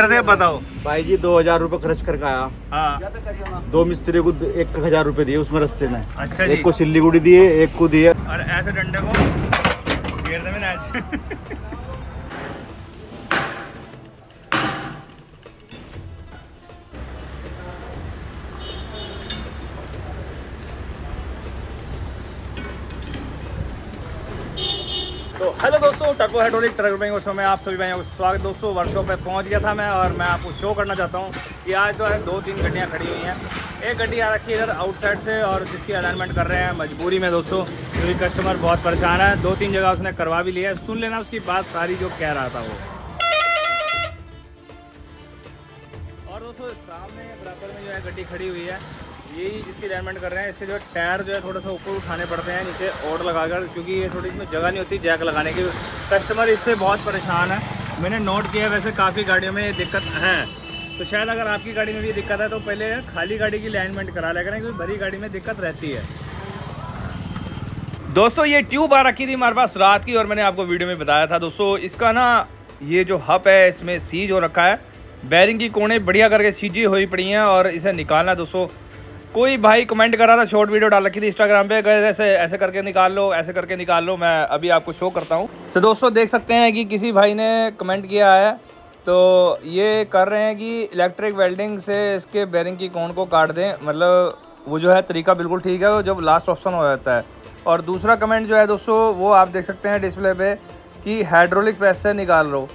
दे बताओ भाई जी 2000 रुपए खर्च करके आया। हाँ 2 मिस्त्री को 1000 रुपए दिए उसमें रास्ते में। अच्छा जी। एक को सिल्लीगुड़ी दिए, एक को दिए। और ऐसे डंडे को घेर दे मैंने आज। तो हेलो दोस्तों, turbo hydraulic truck driving show में आप सभी भाइयों को स्वागत। दोस्तों वर्कशॉप पे पहुंच गया था मैं, और मैं आपको शो करना चाहता हूं कि आज जो है 2-3 गाड़ियां खड़ी हुई हैं। एक गाड़ी आ रखी है इधर आउटसाइड से, और जिसकी अलाइनमेंट कर रहे हैं मजबूरी में दोस्तों, क्योंकि कस्टमर बहुत परेशान है। 2-3 जगह उसने करवा भी लिया है। सुन लेना उसकी बात सारी जो कह रहा था वो। और दोस्तों सामने बराबर में जो है गाड़ी खड़ी हुई है, यही जिसकी अलाइनमेंट कर रहे हैं। इसके जो टायर जो है थोड़ा सा ऊपर उठाने पड़ते हैं नीचे ओड लगाकर, क्योंकि ये थोड़ी इसमें जगह नहीं होती जैक लगाने की। कस्टमर इससे बहुत परेशान है, मैंने नोट किया। वैसे काफ़ी गाड़ियों में ये दिक्कत है, तो शायद अगर आपकी गाड़ी में भी दिक्कत है तो पहले खाली गाड़ी की अलाइनमेंट करा लिया करें, क्योंकि भरी गाड़ी में दिक्कत रहती है। दोस्तों ये ट्यूब आ रखी थी हमारे पास रात की, और मैंने आपको वीडियो में बताया था दोस्तों, इसका ना ये जो हब है इसमें सीज हो रखा है। बैरिंग की कोने बढ़िया करके सीजी हुई पड़ी हैं, और इसे निकालना दोस्तों। कोई भाई कमेंट कर रहा था, शॉर्ट वीडियो डाल रखी थी इंस्टाग्राम पे, ऐसे ऐसे करके निकाल लो, ऐसे करके निकाल लो। मैं अभी आपको शो करता हूँ। तो दोस्तों देख सकते हैं कि किसी भाई ने कमेंट किया है, तो ये कर रहे हैं कि इलेक्ट्रिक वेल्डिंग से इसके बैरिंग की कोन को काट दें। मतलब वो जो है तरीका बिल्कुल ठीक है, वो जब लास्ट ऑप्शन हो जाता है। और दूसरा कमेंट जो है दोस्तों वो आप देख सकते हैं डिस्प्ले पे कि हाइड्रोलिक प्रेस से निकाल लो।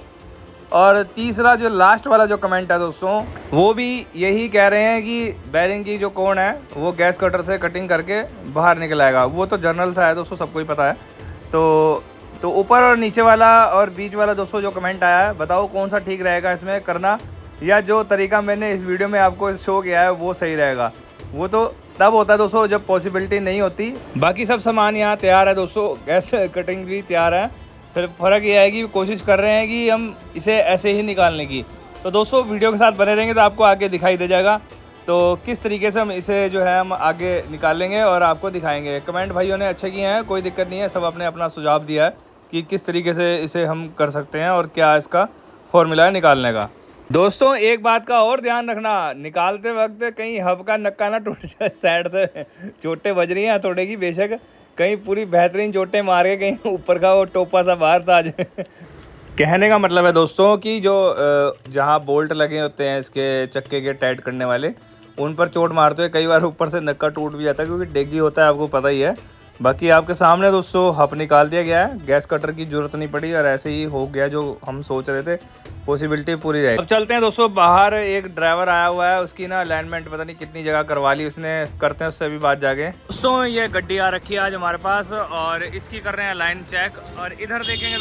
और तीसरा जो लास्ट वाला जो कमेंट है दोस्तों, वो भी यही कह रहे हैं कि बैरिंग की जो कोण है वो गैस कटर से कटिंग करके बाहर निकल आएगा। वो तो जनरल सा है दोस्तों, सबको ही पता है। तो ऊपर और नीचे वाला और बीच वाला दोस्तों जो कमेंट आया है, बताओ कौन सा ठीक रहेगा इसमें करना, या जो तरीका मैंने इस वीडियो में आपको शो किया है वो सही रहेगा। वो तो तब होता है दोस्तों जब पॉसिबिलिटी नहीं होती। बाकी सब सामान यहाँ तैयार है दोस्तों, गैस कटिंग भी तैयार है। फिर फ़र्क ये है कि कोशिश कर रहे हैं कि हम इसे ऐसे ही निकालने की। तो दोस्तों वीडियो के साथ बने रहेंगे तो आपको आगे दिखाई दे जाएगा तो किस तरीके से हम इसे जो है हम आगे निकालेंगे और आपको दिखाएंगे। कमेंट भाइयों ने अच्छे किए हैं, कोई दिक्कत नहीं है। सब अपने अपना सुझाव दिया है कि किस तरीके से इसे हम कर सकते हैं और क्या इसका फॉर्मूला है निकालने का। दोस्तों एक बात का और ध्यान रखना, निकालते वक्त कहीं हब का नक्का ना टूट जाए। साइड से चोटें बज रही हैं हथौड़े की, बेशक कहीं पूरी बेहतरीन चोटें मार के कहीं ऊपर का वो टोपा सा बाहर था आज। कहने का मतलब है दोस्तों कि जो जहाँ बोल्ट लगे होते हैं इसके चक्के के टाइट करने वाले, उन पर चोट मारते हुए कई बार ऊपर से नक्का टूट भी जाता है, क्योंकि डेगी होता है, आपको पता ही है। बाकी आपके सामने दोस्तों हब निकाल दिया गया है, गैस कटर की जरूरत नहीं पड़ी, और ऐसे ही हो गया जो हम सोच रहे थे, पॉसिबिलिटी पूरी रहेगी। अब चलते हैं दोस्तों बाहर। एक ड्राइवर आया हुआ है, उसकी ना अलाइनमेंट पता नहीं कितनी जगह करवा ली उसने, करते हैं उससे भी बात जाके। दोस्तों ये गड्डी आ रखी है आज हमारे पास, और इसकी कर रहे हैं लाइन चेक। और इधर देखेंगे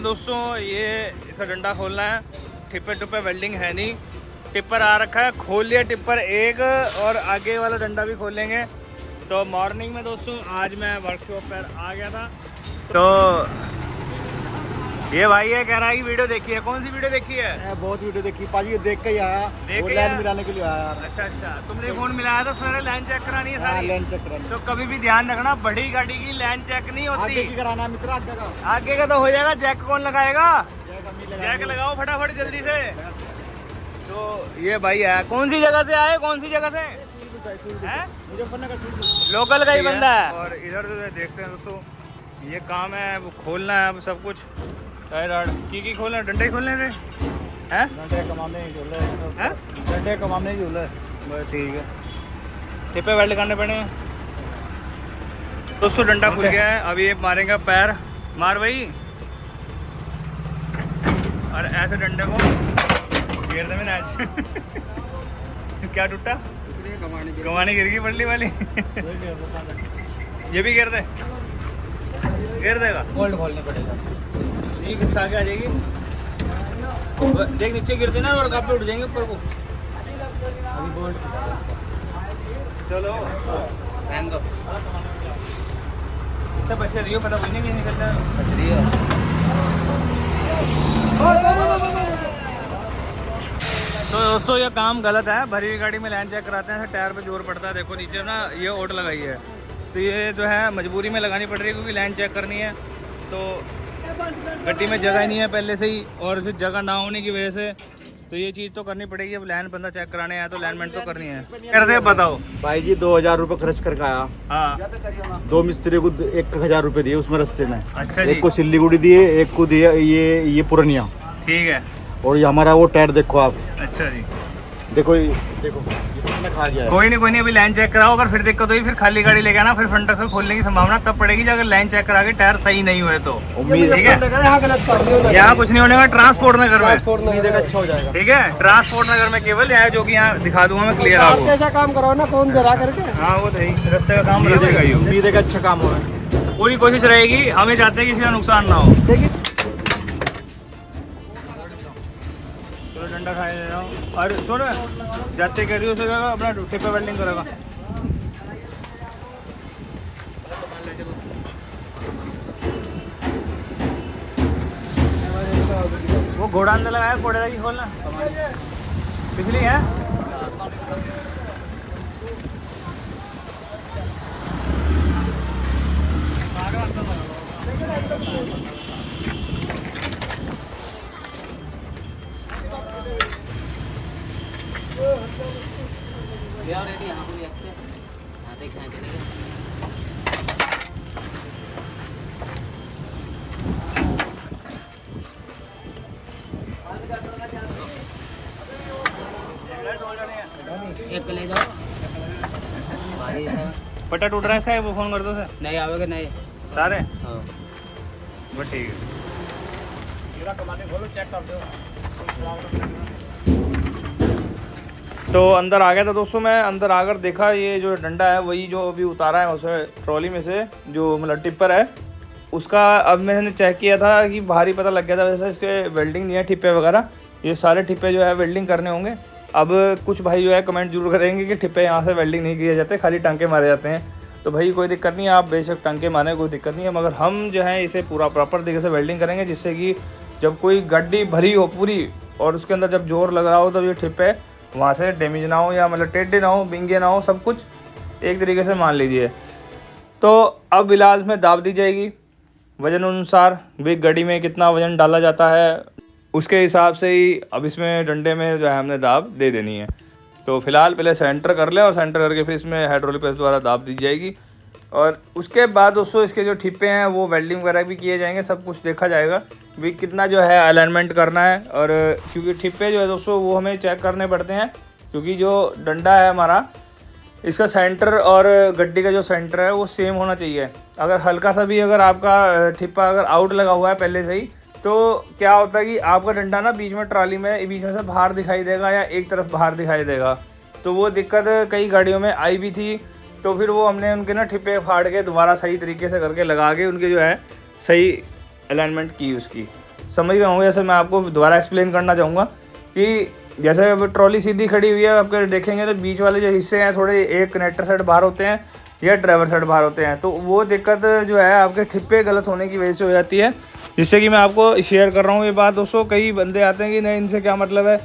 दोस्तों, ये इसका डंडा खोलना है। टिप्पर टुप्पर वेल्डिंग है नहीं, टिप्पर आ रखा है, खोल लिया टिप्पर एक, और आगे वाला डंडा भी खोल लेंगे। तो मॉर्निंग में दोस्तों आज मैं वर्कशॉप पर आ गया था, तो ये भाई ये कह रहा है कि वीडियो देखी है। कौन सी वीडियो देखी है? बहुत वीडियो देखी पाजी, देख के ही आया, वो लाइन मिलाने के लिए आया। अच्छा, तुमने फोन मिलाया था सवेरे, लाइन चेक करानी है सारी। लाइन चेक करानी। तो कभी भी ध्यान रखना, बड़ी गाड़ी की लाइन चेक नहीं होती। आगे की कराना मित्र, आगे का तो हो जाएगा, जैक कौन लगाएगा? जैक लगाओ फटाफट जल्दी से। तो ये भाई है, कौन सी जगह से आए, कौन सी जगह से? लोकल का ही बंदा है। और इधर से देखते हैं दोस्तों, ये काम है वो खोलना है अब सब कुछ। की खोलना, डंडे खोलने हैं, डंडे कमाने ही झूले। बस ठीक है, टिप्पे वेल्ड करने पड़े हैं दोस्तों। डंडा खुल गया है, अभी ये मारेंगे पैर, मार भाई। और ऐसे डंडे को घेर दे मैंने आज। क्या टूटा? कमानी गिर गई पल्ली वाली। ये भी घेर देगा। बोल्ट खोलने पड़ेगा, नहीं किसका आगे आ जाएगी। देख नीचे गिरते ना और कापे उठ जाएंगे ऊपर को। अभी बोल्ट चलो रहने दो, इससे बच के रहियो, पता कोई नहीं निकलता है। तो दोस्तों ये काम गलत है, भरी हुई गाड़ी में लाइन चेक कराते हैं, टायर पे जोर पड़ता है। देखो नीचे ना ये ओट लगाई है, तो ये जो है मजबूरी में लगानी पड़ रही है, क्योंकि लाइन चेक करनी है। तो गड्डी में जगह नहीं है पहले से ही, और फिर जगह ना होने की वजह से तो ये चीज़ तो करनी पड़ेगी। अब लाइन बंदा चेक कराने आया तो लाइनमेंट तो करनी है। कर दे बताओ भाई जी 2000 रुपये खर्च करके आया। हाँ 2 मिस्त्री को 1000 रुपये दिए उसमें रास्ते में। अच्छा जी, एक को सिल्लीगुड़ी दिए, एक को दिया ये पूर्णिया। ठीक है। और ये हमारा वो टायर देखो आप, अच्छा जी, देखो ये कितना खा गया है। कोई नहीं अभी लाइन चेक कराओ, अगर फिर दिक्कत हुई फिर खाली गाड़ी लेके आना, फिर फ्रंट से खोलने की संभावना तब पड़ेगी जब अगर लाइन चेक करा के टायर सही नहीं हुए तो। उम्मीद ठीक है, यहाँ कुछ नहीं होने का, ट्रांसपोर्ट नगर में अच्छा हो जाएगा। ठीक है, ट्रांसपोर्ट नगर में केवल यहाँ जो कि यहाँ दिखा दूंगा मैं क्लियर आपको। ऐसा काम करो ना, कौन जरा करके। हाँ वो तो है, रास्ते का काम रहेगा ही। उम्मीद है कि अच्छा काम हो रहा है। पूरी कोशिश रहेगी, हमें चाहते हैं किसी का नुकसान ना हो। चलो डंडा खाए ले रहा हूँ। और सुन, जाते कह रही हो सकेगा अपना टिप्पर वेल्डिंग करेगा। वो घोड़ा अंदर लगाया, घोड़े की खोलना पिछली है। एक ले जाओ। पट्टा टूट रहा है इसका, वो फोन कर दो सर। नहीं आवेगा नहीं। सारे हाँ बस ठीक है। तो अंदर आ गया था दोस्तों मैं। अंदर आकर देखा ये जो डंडा है वही जो अभी उतारा है उसे ट्रॉली में से, जो मतलब टिप्पर है उसका। अब मैंने चेक किया था कि भारी पता लग गया था, वैसे इसके वेल्डिंग नहीं है ठिप्पे वगैरह, ये सारे ठिप्पे जो है वेल्डिंग करने होंगे। अब कुछ भाई जो है कमेंट जरूर करेंगे कि ठिप्पे यहाँ से वेल्डिंग नहीं किए जाते, खाली टांके मारे जाते हैं। तो भाई कोई दिक्कत नहीं है, आप बेशक टांके मारें, कोई दिक्कत नहीं है, मगर हम जो है इसे पूरा प्रॉपर तरीके से वेल्डिंग करेंगे, जिससे कि जब कोई गड्डी भरी हो पूरी और उसके अंदर जब जोर लग रहा हो तो ये ठिप्पे वहाँ से डैमेज ना हो, या मतलब टेढ़े ना हो, बिंगे ना हो, सब कुछ एक तरीके से मान लीजिए। तो अब फिलहाल में दाब दी जाएगी वजन अनुसार, भी गाड़ी में कितना वजन डाला जाता है उसके हिसाब से ही अब इसमें डंडे में जो है हमने दाब दे देनी है। तो फिलहाल पहले सेंटर कर लें, और सेंटर करके फिर इसमें हाइड्रोलिक प्रेस द्वारा दाब दी जाएगी। और उसके बाद दोस्तों इसके जो ठिप्पे हैं वो वेल्डिंग वगैरह भी किए जाएंगे, सब कुछ देखा जाएगा भी कितना जो है अलाइनमेंट करना है। और क्योंकि ठिप्पे जो है दोस्तों वो हमें चेक करने पड़ते हैं, क्योंकि जो डंडा है हमारा इसका सेंटर और गड्डी का जो सेंटर है वो सेम होना चाहिए। अगर हल्का सा भी अगर आपका ठिप्पा अगर आउट लगा हुआ है पहले से ही, तो क्या होता है कि आपका डंडा ना बीच में ट्राली में बीच में से बाहर दिखाई देगा या एक तरफ बाहर दिखाई देगा। तो वो दिक्कत कई गाड़ियों में आई भी थी, तो फिर वो हमने उनके ना ठिप्पे फाड़ के दोबारा सही तरीके से करके लगा के उनके जो है सही अलाइनमेंट की उसकी। समझ गए होंगे। जैसे मैं आपको दोबारा एक्सप्लेन करना चाहूँगा कि जैसे अब ट्रॉली सीधी खड़ी हुई है, आपके देखेंगे तो बीच वाले जो हिस्से हैं थोड़े एक कनेक्टर साइड बाहर होते हैं या ड्राइवर साइड बाहर होते हैं, तो वो दिक्कत जो है आपके ठिप्पे गलत होने की वजह से हो जाती है। जिससे कि मैं आपको शेयर कर रहा हूँ ये बात दोस्तों। कई बंदे आते हैं कि नहीं इनसे क्या मतलब है,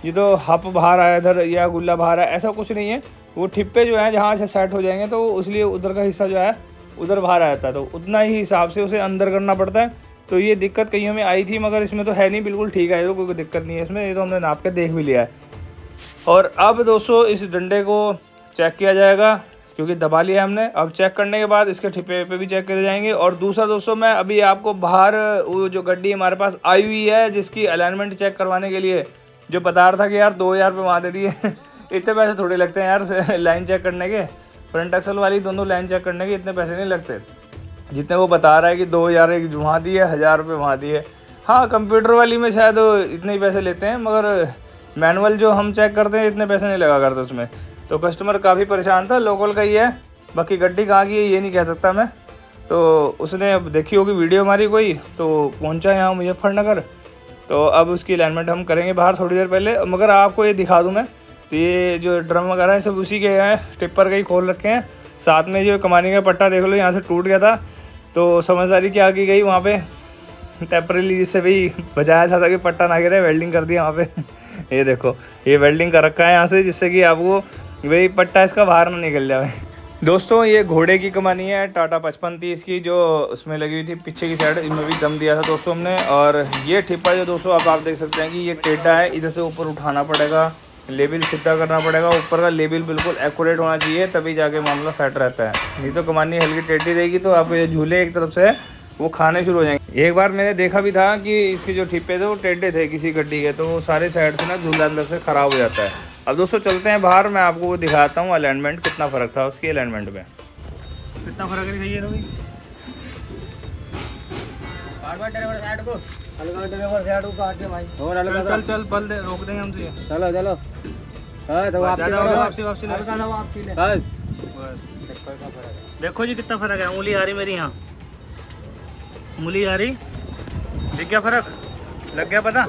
ये तो हप बाहर आया इधर या गुल्ला बाहर आया, ऐसा कुछ नहीं है। वो ठिप्पे जो हैं जहाँ से सेट हो जाएंगे तो इसलिए उधर का हिस्सा जो है उधर बाहर आ जाता है, तो उतना ही हिसाब से उसे अंदर करना पड़ता है। तो ये दिक्कत कहीं में आई थी, मगर इसमें तो है नहीं, बिल्कुल ठीक है, तो कोई दिक्कत नहीं है इसमें, ये तो हमने नाप के देख भी लिया है। और अब दोस्तों इस डंडे को चेक किया जाएगा, क्योंकि दबा लिया हमने। अब चेक करने के बाद इसके ठिप्पे पे भी चेक करे जाएंगे। और दूसरा दोस्तों मैं अभी आपको बाहर वो जो गड्डी हमारे पास आई हुई है जिसकी अलाइनमेंट चेक करवाने के लिए जो बता रहा था कि यार 2000 रुपये वहाँ दे दिए इतने पैसे थोड़े लगते हैं यार लाइन चेक करने के, फ्रंट एक्सल वाली दोनों लाइन चेक करने के इतने पैसे नहीं लगते जितने वो बता रहा है कि 2000 एक वहाँ दिए, 1000 रुपये वहाँ दिए। हाँ कंप्यूटर वाली में शायद इतने ही पैसे लेते हैं, मगर मैनुअल जो हम चेक करते हैं इतने पैसे नहीं लगा करते उसमें। तो कस्टमर काफ़ी परेशान था, लोकल का ही है, बाकी गड्डी कहाँ की है ये नहीं कह सकता मैं। तो उसने अब देखी होगी वीडियो हमारी कोई, तो पहुंचा यहाँ मुजफ्फरनगर। तो अब उसकी अलाइनमेंट हम करेंगे बाहर थोड़ी देर पहले। मगर आपको ये दिखा दूँ मैं, तो ये जो ड्रम वगैरह है सब उसी के हैं, टिप्पर के ही खोल रखे हैं। साथ में जो कमानी का पट्टा देख लो यहाँ से टूट गया था, तो समझदारी क्या की गई वहाँ पे टेम्परेली, जिससे भी बचाया था कि पट्टा ना गिरे, वेल्डिंग कर दिया वहाँ पे ये देखो ये वेल्डिंग कर रखा है यहाँ से, जिससे कि आपको वही पट्टा इसका बाहर ना निकल जाए। दोस्तों ये घोड़े की कमानी है टाटा 5530 की, जो उसमें लगी हुई थी पीछे की साइड, इनमें भी दम दिया था दोस्तों हमने। और ये ठिप्पा जो दोस्तों अब आप देख सकते हैं कि ये टेढ़ा है, इधर से ऊपर उठाना पड़ेगा, लेबल सीधा करना पड़ेगा, ऊपर का लेबल बिल्कुल एक्यूरेट होना चाहिए, तभी जाके मामला सेट रहता है। नहीं तो कमानी हल्की टेढ़ी रहेगी तो आपको ये झूले एक तरफ से वो खाने शुरू हो जाएंगे। एक बार मैंने देखा भी था कि इसके जो ठिप्पे थे वो टेढ़े थे किसी गड्डी के, तो वो सारे साइड से ना झूला अंदर से ख़राब हो जाता है। अब दोस्तों चलते हैं बाहर, मैं आपको वो दिखाता हूँ अलाइनमेंट कितना फ़र्क था उसकी अलाइनमेंट में। कितना फ़र्क है दिखाइए तो भाई। अलगा ड्राइवर साइड को काट के भाई। और अलग चल चल बल दे, रोक देंगे हम तुझे। चलो चलो। हाँ तो वापसी वापसी अलगा लो आपकी ले। बस देखो जी कितना फ़र्क है, उंगली आ रही मेरी यहाँ, उंगली आ रही, दिख गया फ़र्क, लग गया पता।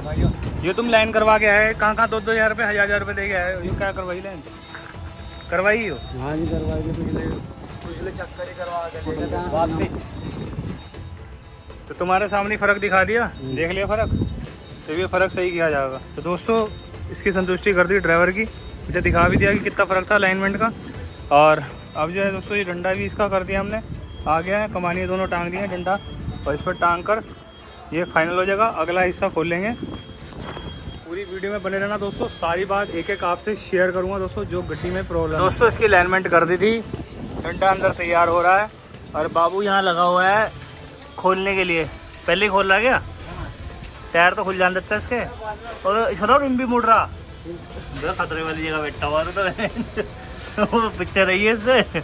ये तुम लाइन करवा के आए, कहाँ 2-2 हज़ार रुपये 1000 रुपये दे के आए, ये क्या करवाई लाइन करवाई हो? हाँ जी करवाई के पिछले चक्कर ही करवा के वापसी। तो तुम्हारे सामने फ़र्क दिखा दिया, देख लिया फ़र्क, तो ये फ़र्क सही किया जाएगा। तो दोस्तों इसकी संतुष्टि कर दी ड्राइवर की, इसे दिखा भी दिया कि कितना फ़र्क था अलाइनमेंट का। और अब जो है दोस्तों ये डंडा भी इसका कर दिया हमने, आ गया है, कमानी दोनों टांग दिए हैं डंडा, और इस पर टांग कर ये फाइनल हो जाएगा। अगला हिस्सा खोल लेंगे। पूरी वीडियो में बने रहना दोस्तों, सारी बात एक एक आपसे शेयर करूंगा दोस्तों जो गड्डी में प्रॉब्लम। दोस्तों इसकी अलाइनमेंट कर दी थी, डंडा अंदर तैयार हो रहा है और बाबू यहाँ लगा हुआ है खोलने के लिए। पहले ही खोल रहा क्या? टायर तो खुल जान देता है इसके, और इसका रिम भी मुड़ रहा, खतरे वाली जगह बैठा हुआ तो वो पिक्चर रही है इससे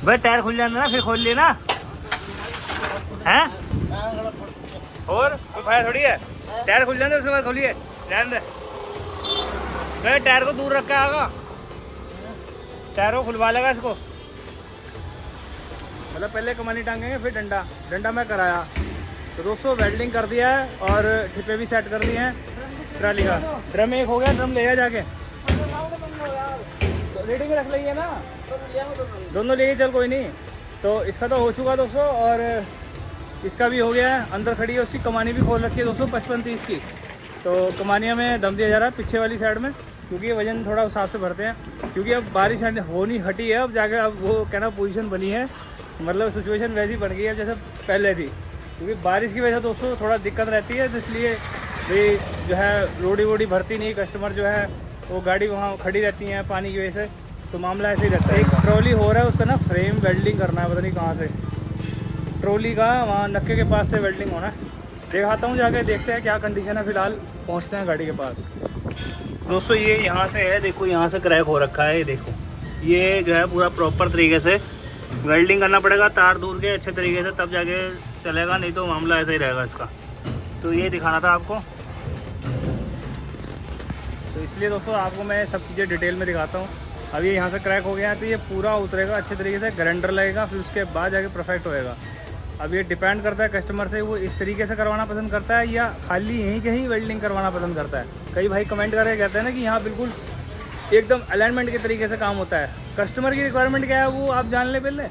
भाई। टायर खुल जाना ना, फिर खोल लिए ना हैं, और कोई फायदा थोड़ी है, टायर खुल जाने उसके बाद खोलिए, ध्यान दे। टायर को दूर रखा आगा, टायर को खुलवा लेगा इसको, मतलब पहले कमानी टांगेंगे फिर डंडा। डंडा मैं कराया तो दोस्तों वेल्डिंग कर दिया है और ठिप्पे भी सेट कर दिए हैं। ट्राली का ड्रम एक हो गया, ड्रम ले जाके रेडी में रख लेंगे ना, दोनों लेके चल कोई नहीं। तो इसका तो हो चुका दोस्तों, और इसका भी हो गया है, अंदर खड़ी है, उसकी कमानी भी खोल रखी है दोस्तों 5530 की। तो कमानिया में दम दिया जा रहा है पीछे वाली साइड में, क्योंकि वजन थोड़ा उस हिसाब से भरते हैं, क्योंकि अब बारिश होनी हटी है, अब जाके अब वो कहना पोजीशन बनी है, मतलब सिचुएशन वैसी बन गई है जैसे पहले थी, क्योंकि बारिश की वजह से दोस्तों थोड़ा दिक्कत रहती है। तो इसलिए भाई जो है रोडी वोडी भरती नहीं, कस्टमर जो है वो गाड़ी वहाँ खड़ी रहती है पानी की वजह से, तो मामला ऐसे ही रहता है। एक ट्रॉली हो रहा है उसका ना फ्रेम वेल्डिंग करना है, पता नहीं कहाँ से, ट्रॉली का वहाँ नक्के के पास से वेल्डिंग होना है। दिखाता हूँ जाके, देखते हैं क्या कंडीशन है, फिलहाल पहुँचते हैं गाड़ी के पास। दोस्तों ये यहाँ से है, देखो यहाँ से क्रैक हो रखा है, ये देखो, ये जो है पूरा प्रॉपर तरीके से वेल्डिंग करना पड़ेगा, तार दूर के अच्छे तरीके से, तब जाके चलेगा, नहीं तो मामला ऐसा ही रहेगा इसका। तो ये दिखाना था आपको, तो इसलिए दोस्तों आपको मैं सब चीज़ें डिटेल में दिखाता हूँ। अब ये यहाँ से क्रैक हो गया है तो ये पूरा उतरेगा अच्छे तरीके से, ग्राइंडर लगेगा, फिर उसके बाद जाके परफेक्ट होएगा। अब ये डिपेंड करता है कस्टमर से, वो इस तरीके से करवाना पसंद करता है या खाली यहीं कहीं वेल्डिंग करवाना पसंद करता है। कई भाई कमेंट करके कहते हैं ना कि यहाँ बिल्कुल एकदम अलाइनमेंट के तरीके से काम होता है। कस्टमर की रिक्वायरमेंट क्या है वो आप जान ले पहले,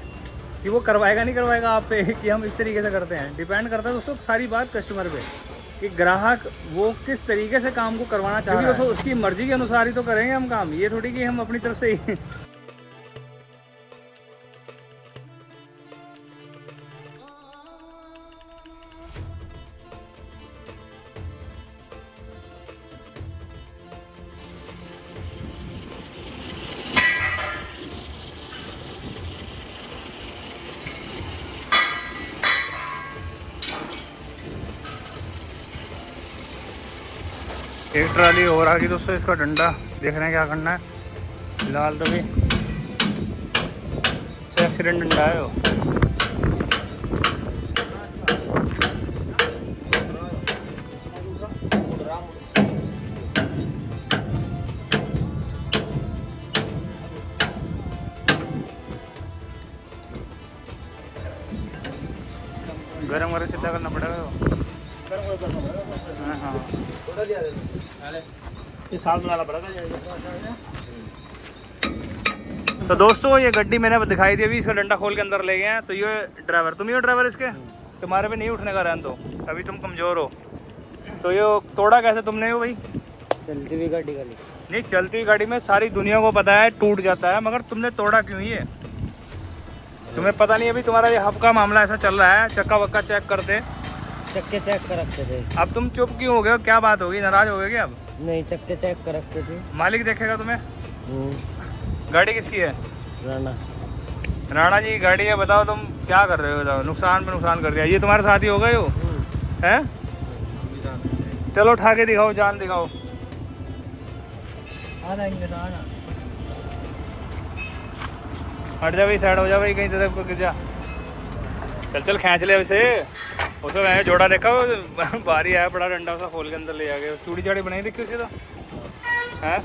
कि वो करवाएगा नहीं करवाएगा आप पे, कि हम इस तरीके से करते हैं। डिपेंड करता है दोस्तों सारी बात कस्टमर पे, कि ग्राहक वो किस तरीके से काम को करवाना चाह रहा है। दोस्तों उसकी मर्जी के अनुसार ही तो करेंगे हम काम, ये थोड़ी कि हम अपनी तरफ से ही एक ट्राली और आ गई दोस्तों, इसका डंडा देख रहे हैं क्या करना है। फिलहाल तो भी अच्छा एक्सीडेंट डंडा है वो। गरम गरम सीधा करना पड़ेगा वो। हाँ ये साल बनाना पड़ेगा। तो दोस्तों ये गड्डी मैंने दिखाई दी, अभी इसका डंडा खोल के अंदर ले गए हैं। तो ये ड्राइवर तुम ही हो, ड्राइवर इसके, तुम्हारे पे नहीं उठने का रहन दो, अभी तुम कमज़ोर हो। तो ये तोड़ा कैसे तुमने हो भाई? चलती हुई गाड़ी का नहीं, चलती गाड़ी में सारी दुनिया को पता है टूट जाता है, मगर तुमने तोड़ा क्यों ये? तुम्हें पता नहीं अभी तुम्हारा ये हब का मामला ऐसा चल रहा है, चक्का वक्का चेक करते, चक्के चेक कर रखते थे। अब तुम चुप क्यों हो गए हो? क्या बात होगी, नाराज हो गए क्या अब? नहीं, चक्के चेक कर रखते थे। मालिक देखेगा तुम्हें? गाड़ी किसकी है? राणा। राणा जी की गाड़ी है। बताओ तुम क्या कर रहे हो, बताओ, नुकसान पे नुकसान कर दिया। ये तुम्हारे साथ ही हो गए हो हैं? चलो उठा के दिखाओ, जान दिखाओ। राणा हट जा भाई, साइड हो जा भाई, कहीं तरफ को गिर जा। चल चल खींच ले उसे। उसको मैंने जोड़ा देखा, वो बारी आया बड़ा डंडा, उसका खोल के अंदर ले आ गए। चूड़ी चाड़ी बनाई देखी उसे तो है।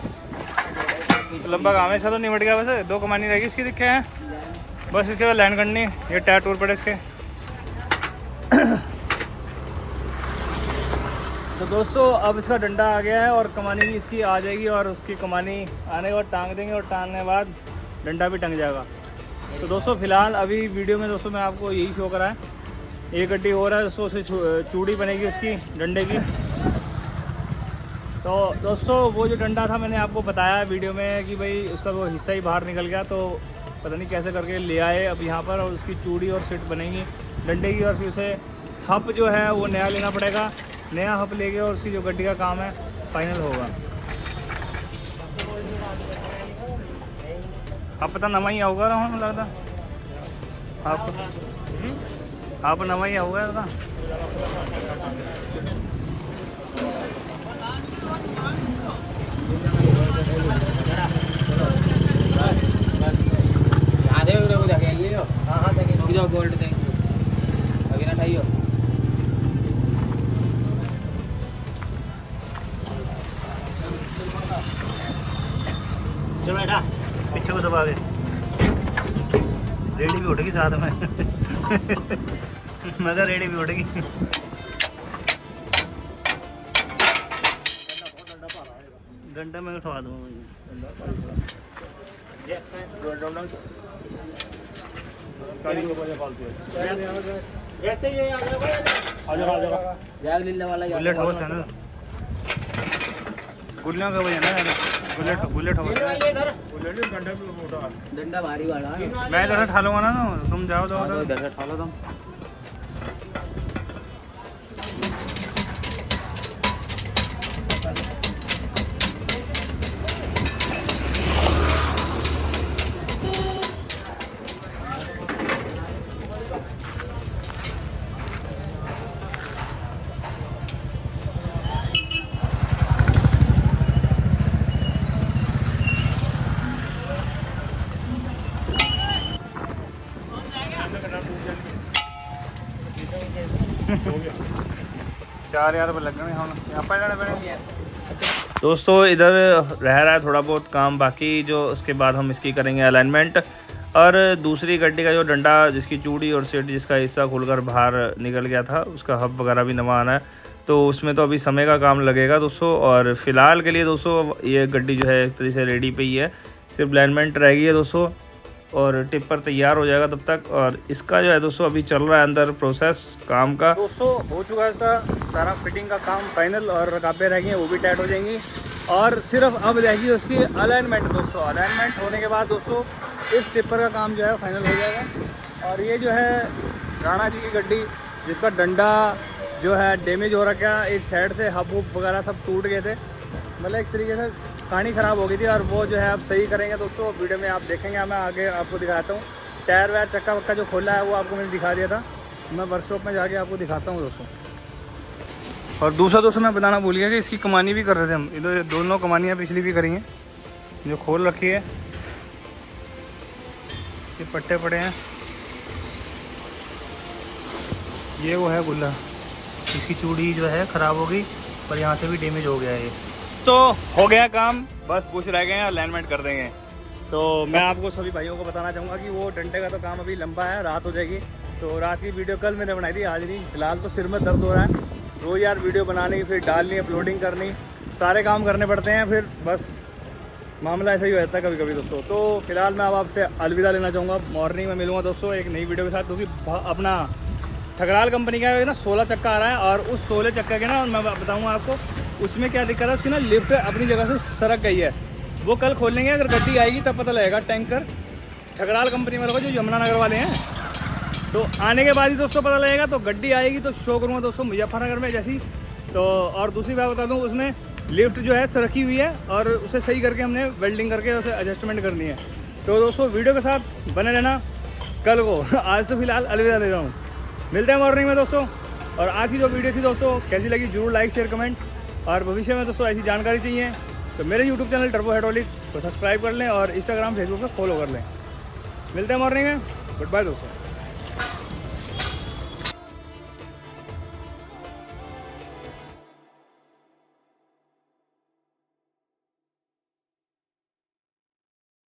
लंबा काम है इसका, तो निमट गया। वैसे 2 कमानी रहेगी इसकी, दिखे हैं बस। इसके बाद लैंड करनी, ये टायर टूर पड़े इसके। तो दोस्तों अब इसका डंडा आ गया है और कमानी भी इसकी आ जाएगी, और उसकी कमानी आने के बाद टांग देंगे, और टांगने के बाद डंडा भी टंग जाएगा। तो दोस्तों फिलहाल अभी वीडियो में दोस्तों मैं आपको यही शो करा है। एक गड्डी हो रहा है दोस्तों, उसे चूड़ी बनेगी उसकी डंडे की। तो दोस्तों वो जो डंडा था, मैंने आपको बताया वीडियो में कि भाई उसका वो हिस्सा ही बाहर निकल गया, तो पता नहीं कैसे करके ले आए अब यहाँ पर, और उसकी चूड़ी और सीट बनेगी डंडे की। और फिर उसे हप जो है वो नया लेना पड़ेगा, नया हप लेके और उसकी जो गड्डी का काम है फाइनल होगा। अब पता नवा ही आऊगा ना, हमें लगता आप नवा ही आऊगा ना। गोल्ड देंगे अभी ना ठाइयो। चल बेटा, पीछे को दबा के रेडी भी उठेगी साथ में। मगर रेडी भी उठेगी। घंटा में उठवा दूँ। बुलेट हो ना, गुल्लियों का वजह ना, बुलेट हो। डंडा भारी वाला मैं इधर ठा लूँगा ना, तुम जाओ तो इधर ठा लो तुम। ₹4000 लगने हम यहाँ पर जाने पड़ेंगे। दोस्तों इधर रह रहा है थोड़ा बहुत काम बाकी, जो उसके बाद हम इसकी करेंगे अलाइनमेंट। और दूसरी गड्डी का जो डंडा, जिसकी चूड़ी और सीट जिसका हिस्सा खुलकर बाहर निकल गया था, उसका हब वगैरह भी नवा आना है, तो उसमें तो अभी समय का काम लगेगा दोस्तों। और फिलहाल के लिए दोस्तों ये गड्डी जो है एक तरीके से रेडी पे ही है, सिर्फ अलाइनमेंट रह गई है दोस्तों, और टिप्पर तैयार हो जाएगा तब तक। और इसका जो है दोस्तों अभी चल रहा है अंदर प्रोसेस काम का। दोस्तों हो चुका है इसका सारा फिटिंग का काम फाइनल, और रकाबें रह गई हैं वो भी टाइट हो जाएंगी, और सिर्फ अब रहेगी उसकी अलाइनमेंट दोस्तों। अलाइनमेंट होने के बाद दोस्तों इस टिप्पर का काम जो है फाइनल हो जाएगा। और ये जो है राणा जी की गड्डी, जिसका डंडा जो है डैमेज हो रखा है, एक साइड से हब वगैरह सब टूट गए थे, मतलब एक तरीके से कहानी ख़राब हो गई थी, और वो जो है आप सही करेंगे दोस्तों। वीडियो में आप देखेंगे, मैं आगे आपको दिखाता हूँ। टायर वायर चक्का वक्का जो खोला है वो आपको मैंने दिखा दिया था, मैं वर्कशॉप में जाके आपको दिखाता हूँ दोस्तों। और दूसरा दोस्तों मैं बताना भूल गया कि इसकी कमानी भी कर रहे थे हम, इधर दोनों कमानियाँ पिछली भी करी हैं, जो खोल रखी है, ये पट्टे पड़े हैं, ये वो है गुल्ला, इसकी चूड़ी जो है ख़राब हो गई, पर यहाँ से भी डैमेज हो गया है। तो हो गया काम, बस कुछ रह गए हैं, अलाइनमेंट कर देंगे। तो मैं आपको सभी भाइयों को बताना चाहूँगा कि वो डंडे का तो काम अभी लंबा है, रात हो जाएगी। तो रात की वीडियो कल मैंने बनाई थी, आज नहीं। फिलहाल तो सिर में दर्द हो रहा है, रोज़ यार वीडियो बनानी, फिर डालनी, अपलोडिंग करनी, सारे काम करने पड़ते हैं, फिर बस मामला ऐसा ही हो जाता है कभी कभी दोस्तों। तो फिलहाल मैं अब आपसे अलविदा लेना चाहूँगा, मॉर्निंग में मिलूँगा दोस्तों एक नई वीडियो के साथ, क्योंकि अपना ठकराल कंपनी का ना 16 चक्का आ रहा है, और उस 16 चक्का के ना मैं बताऊँगा आपको उसमें क्या दिक्कत है, उसकी ना लिफ्ट अपनी जगह से सरक गई है। वो कल खोलेंगे, अगर गड्डी आएगी तब पता लगेगा। टैंकर ठकराल कंपनी वालों को, जो यमुनानगर वाले हैं, तो आने के बाद ही दोस्तों पता लगेगा। तो गड्डी आएगी तो शो करूँगा दोस्तों मुजफ्फरनगर में जैसी। तो और दूसरी बात बता दूँ, उसमें लिफ्ट जो है सरकी हुई है और उसे सही करके हमने वेल्डिंग करके उसे एडजस्टमेंट करनी है। तो दोस्तों वीडियो के साथ बने रहना कल को। आज तो फिलहाल अलविदा ले रहा हूँ, मिलते हैं मॉर्निंग में दोस्तों। और आज की जो वीडियो थी दोस्तों कैसी लगी जरूर लाइक शेयर कमेंट। और भविष्य में दोस्तों ऐसी जानकारी चाहिए तो मेरे यूट्यूब चैनल टर्बो हाइड्रोलिक को सब्सक्राइब कर लें और इंस्टाग्राम फेसबुक पर फॉलो कर लें। मिलते हैं मॉर्निंग में, गुड बाय दोस्तों।